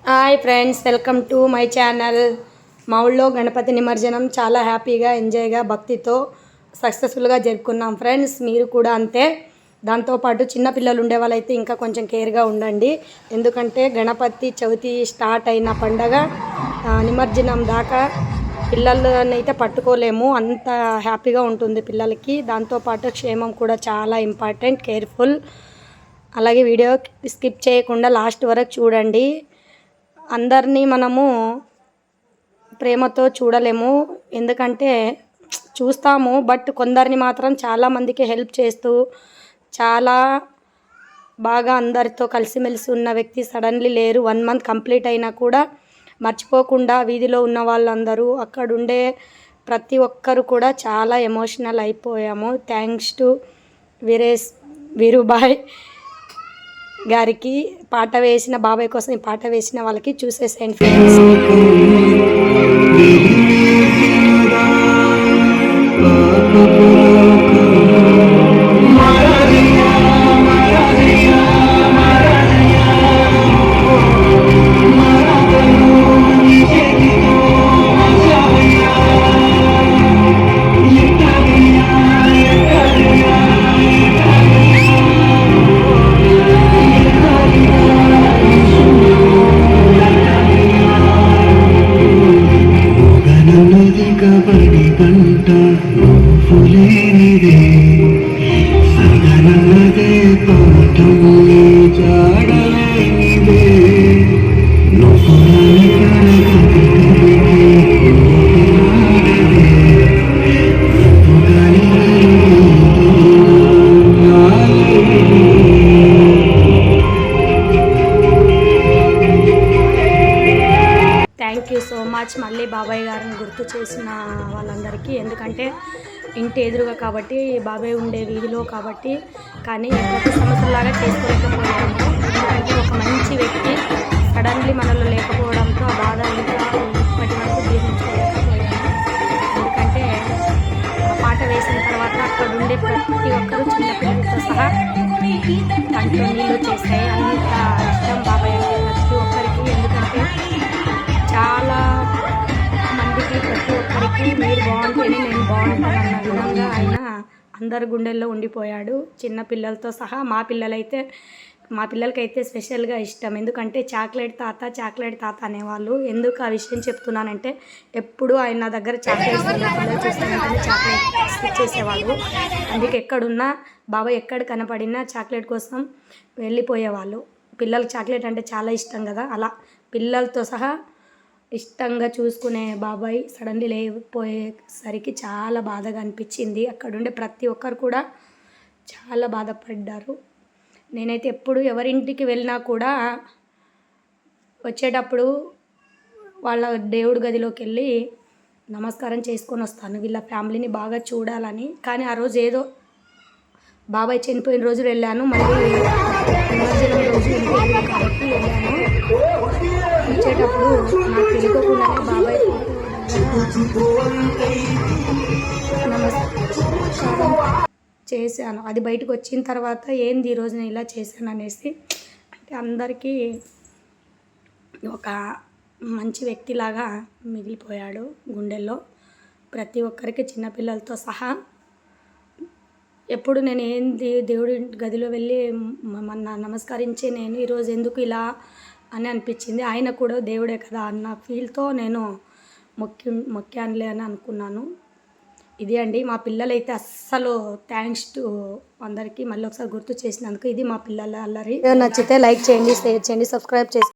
Hi friends, welcome to my channel. మా ఊళ్ళో గణపతి నిమజ్జనం చాలా హ్యాపీగా ఎంజాయ్గా భక్తితో సక్సెస్ఫుల్గా జరుపుకున్నాం ఫ్రెండ్స్. మీరు కూడా అంతే. దాంతోపాటు చిన్నపిల్లలు ఉండే వాళ్ళైతే ఇంకా కొంచెం కేర్గా ఉండండి. ఎందుకంటే గణపతి చవితి స్టార్ట్ అయిన పండగ నిమజ్జనం దాకా పిల్లలని అయితే పట్టుకోలేము. అంత హ్యాపీగా ఉంటుంది పిల్లలకి. దాంతోపాటు క్షేమం కూడా చాలా ఇంపార్టెంట్. కేర్ఫుల్. అలాగే వీడియో స్కిప్ చేయకుండా లాస్ట్ వరకు చూడండి. అందరినీ మనము ప్రేమతో చూడలేము, ఎందుకంటే చూస్తాము, బట్ కొందరిని మాత్రం చాలామందికి హెల్ప్ చేస్తూ చాలా బాగా అందరితో కలిసిమెలిసి ఉన్న వ్యక్తి సడన్లీ లేరు. 1 మంత్ కంప్లీట్ అయినా కూడా మర్చిపోకుండా వీధిలో ఉన్న వాళ్ళందరూ, అక్కడుండే ప్రతి ఒక్కరు కూడా చాలా ఎమోషనల్ అయిపోయాము. థ్యాంక్స్ టు వీరుబాయ్ గారికి. పాట వేసిన బాబాయ్ కోసం ఈ పాట వేసిన వాళ్ళకి చూసేసేయండి friends. Thank you so much. మళ్ళీ బాబాయ్ గారిని గుర్తు చేసిన వాళ్ళందరికీ, ఎందుకంటే ఇంటి ఎదురుగా కాబట్టి, బాబాయ్ ఉండే వీధిలో కాబట్టి. కానీ ప్రతి సంవత్సరంలాగా చేసుకోలేకపోయాము, ఎందుకంటే ఒక మంచి వ్యక్తి సడన్లీ మనలో లేకపోవడంతో ఆ బాధ ఇంకా ఇప్పటి వరకు జీర్ణించుకోలేకపోయాము. ఎందుకంటే ఆ పాట వేసిన తర్వాత అక్కడ ఉండే ప్రతి ఒక్కరూ చిన్నపిల్లలతో సహా కంట్లో నీళ్ళు చేస్తాయి. అంత ఇష్టం బాబాయ్ అంటే ప్రతి ఒక్కరికి. ఎందుకంటే చాలా మందికి, ప్రతి ఒక్కరికి మీరు బాగుంటేనే నేను బాగుంటాను అన్న విధంగా ఆయన అందరి గుండెల్లో ఉండిపోయాడు, చిన్న పిల్లలతో సహా. మా పిల్లలకైతే స్పెషల్గా ఇష్టం, ఎందుకంటే చాక్లెట్ తాత అనేవాళ్ళు. ఎందుకు ఆ విషయం చెప్తున్నానంటే, ఎప్పుడు ఆయన నా దగ్గర చాక్లెట్స్ పిల్లలు చూస్తున్నట్టు చాక్లెట్స్ ఇచ్చేసేవాళ్ళు. అందుకే ఎక్కడున్నా బాబాయ్ ఎక్కడ కనపడినా చాక్లెట్ కోసం వెళ్ళిపోయేవాళ్ళు. పిల్లలకి చాక్లెట్ అంటే చాలా ఇష్టం కదా, అలా పిల్లలతో సహా ఇష్టంగా చూసుకునే బాబాయ్ సడన్లీ లేకపోయేసరికి చాలా బాధగా అనిపించింది. అక్కడుండే ప్రతి ఒక్కరు కూడా చాలా బాధపడ్డారు. నేనైతే ఎప్పుడు ఎవరింటికి వెళ్ళినా కూడా వచ్చేటప్పుడు వాళ్ళ దేవుడి గదిలోకి వెళ్ళి నమస్కారం చేసుకొని వస్తాను, వీళ్ళ ఫ్యామిలీని బాగా చూడాలని. కానీ ఆ రోజు ఏదో బాబాయ్ చనిపోయిన రోజు వెళ్ళాను, మళ్ళీ నిమజ్జనం రోజు ఇంటికి కాబట్టి వెళ్ళాను. వచ్చేటప్పుడు నాకు తెలియకుండానే బాబాయ్ నమస్కారం చేశాను. అది బయటకు వచ్చిన తర్వాత ఏంది ఈరోజు నేను ఇలా చేశాను అనేసి, అంటే అందరికీ ఒక మంచి వ్యక్తిలాగా మిగిలిపోయాడు గుండెల్లో ప్రతి ఒక్కరికి, చిన్నపిల్లలతో సహా. ఎప్పుడు నేను ఏంది దేవుడి గదిలో వెళ్ళి నమస్కరించే నేను ఈరోజు ఎందుకు ఇలా అని అనిపించింది. ఆయన కూడా దేవుడే కదా అన్న ఫీల్తో నేను మొక్కానులే అని అనుకున్నాను. ఇది అండి మా పిల్లలైతే అస్సలు. థ్యాంక్స్ టు అందరికీ మళ్ళీ ఒకసారి గుర్తు చేసినందుకు. ఇది మా పిల్లల అల్లరి. నచ్చితే లైక్ చేయండి, షేర్ చేయండి, సబ్స్క్రైబ్ చేసి